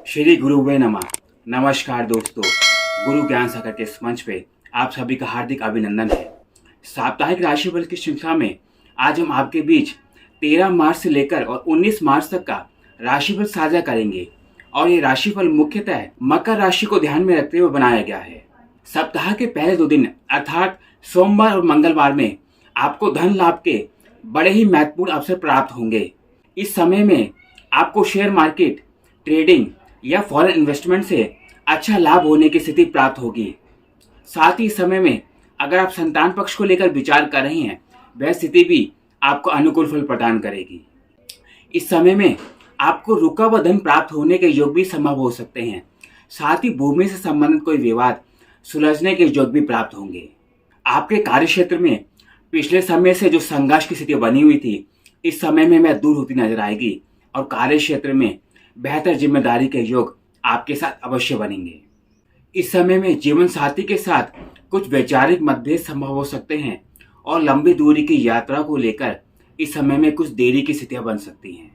श्री गुरुवे नमः। नमस्कार दोस्तों, गुरु ज्ञान सागर के इस मंच पे आप सभी का हार्दिक अभिनंदन है। साप्ताहिक राशिफल की श्रृंखला में आज हम आपके बीच 13 मार्च से लेकर और 19 मार्च तक का राशिफल साझा करेंगे और ये राशिफल मुख्यतः मकर राशि को ध्यान में रखते हुए बनाया गया है। सप्ताह के पहले 2 दिन अर्थात सोमवार और मंगलवार में आपको धन लाभ के बड़े ही महत्वपूर्ण अवसर प्राप्त होंगे। इस समय में आपको शेयर मार्केट, ट्रेडिंग या फॉरेन इन्वेस्टमेंट से अच्छा लाभ होने की स्थिति प्राप्त होगी। साथ ही इस समय में अगर आप संतान पक्ष को लेकर विचार कर रहे हैं, वह स्थिति भी आपको अनुकूल फल प्रदान करेगी। इस समय में आपको रुका हुआ धन प्राप्त होने के योग भी संभव हो सकते हैं। साथ ही भूमि से संबंधित कोई विवाद सुलझने के योग भी प्राप्त होंगे। आपके कार्य क्षेत्र में पिछले समय से जो संघर्ष की स्थिति बनी हुई थी, इस समय में वह दूर होती नजर आएगी और कार्य क्षेत्र में बेहतर जिम्मेदारी के योग आपके साथ अवश्य बनेंगे। इस समय में जीवन साथी के साथ कुछ वैचारिक मतभेद संभव हो सकते हैं और लंबी दूरी की यात्रा को लेकर इस समय में कुछ देरी की स्थितियां बन सकती हैं।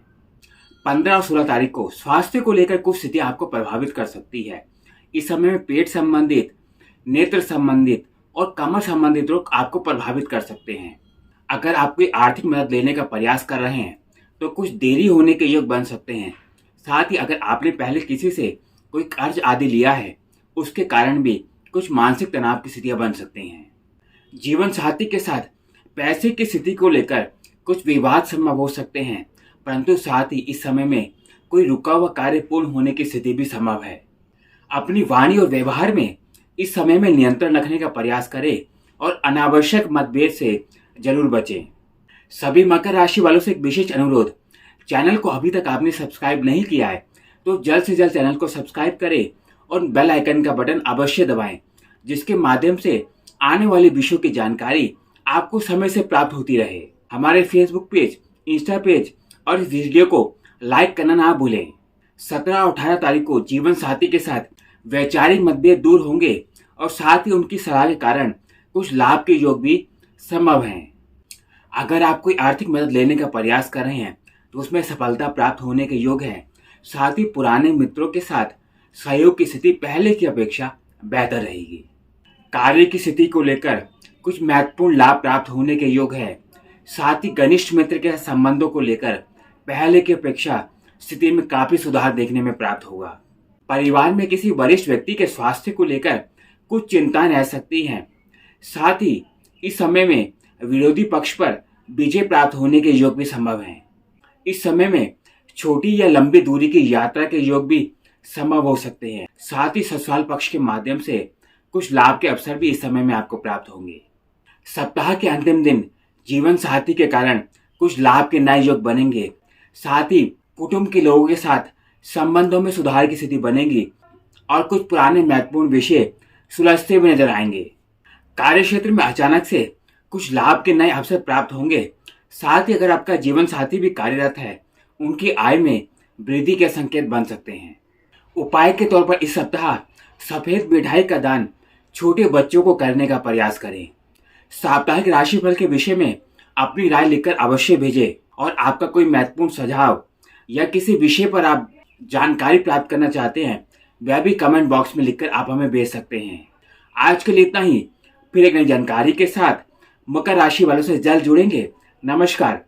15 और 16 तारीख को स्वास्थ्य को लेकर कुछ स्थितियां आपको प्रभावित कर सकती है। इस समय में पेट संबंधित, नेत्र संबंधित और कमर संबंधित रोग आपको प्रभावित कर सकते हैं। अगर आप कोई आर्थिक मदद लेने का प्रयास कर रहे हैं तो कुछ देरी होने के योग बन सकते हैं। साथ ही अगर आपने पहले किसी से कोई कर्ज आदि लिया है, उसके कारण भी कुछ मानसिक तनाव की स्थितियां बन सकती हैं। जीवन साथी के साथ पैसे की स्थिति को लेकर कुछ विवाद संभव हो सकते हैं, परंतु साथ ही इस समय में कोई रुका हुआ कार्य पूर्ण होने की स्थिति भी संभव है। अपनी वाणी और व्यवहार में इस समय में नियंत्रण रखने का प्रयास करें और अनावश्यक मतभेद से जरूर बचें। सभी मकर राशि वालों से एक विशेष अनुरोध, चैनल को अभी तक आपने सब्सक्राइब नहीं किया है तो जल्द से जल्द चैनल को सब्सक्राइब करें और बेल आइकन का बटन अवश्य दबाएं, जिसके माध्यम से आने वाले विषयों की जानकारी आपको समय से प्राप्त होती रहे। हमारे फेसबुक पेज, इंस्टा पेज और इस वीडियो को लाइक करना ना भूलें। 17 और 18 तारीख को जीवन साथी के साथ वैचारिक मतभेद दूर होंगे और साथ ही उनकी सलाह के कारण कुछ लाभ के योग भी संभव हैं। अगर आप कोई आर्थिक मदद लेने का प्रयास कर रहे हैं तो उसमें सफलता प्राप्त होने के योग हैं। साथ ही पुराने मित्रों के साथ सहयोग की स्थिति पहले की अपेक्षा बेहतर रहेगी। कार्य की स्थिति को लेकर कुछ महत्वपूर्ण लाभ प्राप्त होने के योग है। साथ ही घनिष्ठ मित्र के संबंधों को लेकर पहले की अपेक्षा स्थिति में काफी सुधार देखने में प्राप्त होगा। परिवार में किसी वरिष्ठ व्यक्ति के स्वास्थ्य को लेकर कुछ चिंताएं रह सकती हैं। साथ ही इस समय में विरोधी पक्ष पर विजय प्राप्त होने के योग भी संभव हैं। इस समय में छोटी या लंबी दूरी की यात्रा के योग भी संभव हो सकते हैं। साथ ही ससुराल पक्ष के माध्यम से कुछ लाभ के अवसर भी इस समय में आपको प्राप्त होंगे। सप्ताह के अंतिम दिन जीवन साथी के कारण कुछ लाभ के नए योग बनेंगे। साथ ही कुटुंब के लोगों के साथ संबंधों में सुधार की स्थिति बनेगी और कुछ पुराने महत्वपूर्ण विषय सुलझते हुए नजर आएंगे। कार्य क्षेत्र में अचानक से कुछ लाभ के नए अवसर प्राप्त होंगे। साथ ही अगर आपका जीवन साथी भी कार्यरत है, उनकी आय में वृद्धि के संकेत बन सकते हैं। उपाय के तौर पर इस सप्ताह सफेद मिठाई का दान छोटे बच्चों को करने का प्रयास करें। साप्ताहिक राशिफल के विषय में अपनी राय लिखकर अवश्य भेजें और आपका कोई महत्वपूर्ण सुझाव या किसी विषय पर आप जानकारी प्राप्त करना चाहते हैं, वह भी कमेंट बॉक्स में लिखकर आप हमें भेज सकते हैं। आज के लिए इतना ही। फिर एक नई जानकारी के साथ मकर राशि वालों से जल्द जुड़ेंगे। नमस्कार।